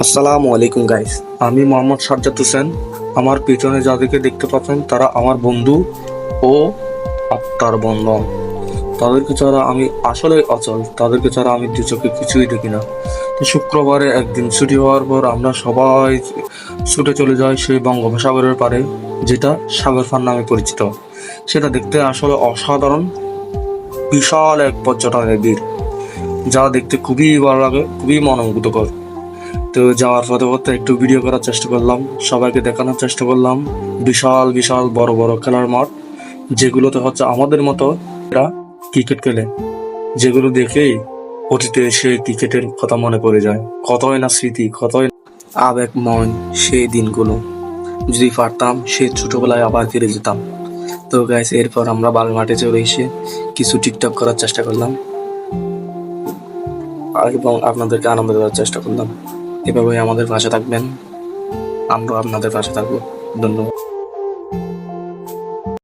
আসসালামু আলাইকুম গাইস, আমি মোহাম্মদ সাজ্জাদ হোসেন। আমার পিছনে যাদেরকে দেখতে পাচ্ছেন তারা আমার বন্ধু ও আত্মার বন্ধন। তাদেরকে ছাড়া আমি আসলে অচল, তাদেরকে ছাড়া আমি দু চোখে কিছুই দেখি না। তো শুক্রবারে একদিন ছুটি হওয়ার পর আমরা সবাই ছুটে চলে যাই সেই বঙ্গোপসাগরের পাড়ে, যেটা সাগর ফান নামে পরিচিত। সেটা দেখতে আসলে অসাধারণ, বিশাল এক পর্যটনের ভিড়, যা দেখতে খুবই ভালো লাগে, খুবই মনোমুগ্ধকর। তো যাওয়ার পথে পথে একটু ভিডিও করার চেষ্টা করলাম, সবাইকে দেখানোর চেষ্টা করলাম বিশাল বিশাল বড় বড় খেলার মাঠ, যেগুলোতে হচ্ছে আমাদের মতো এরা ক্রিকেট খেলে, যেগুলো দেখেই অতীতে সেই ক্রিকেটের কথা মনে পড়ে যায়। কতই না স্মৃতি, কতই আবেগময় সেই দিনগুলো। যদি পারতাম সেই ছোটবেলায় আবার ফিরে যেতাম। তো গাইস, এরপর আমরা বাল মাঠে চলে এসে কিছু টিকটক করার চেষ্টা করলাম এবং আপনাদেরকে আনন্দ দেওয়ার চেষ্টা করলাম। এভাবেই আমাদের পাশে থাকবেন, আমরা আপনাদের পাশে থাকবো। ধন্যবাদ।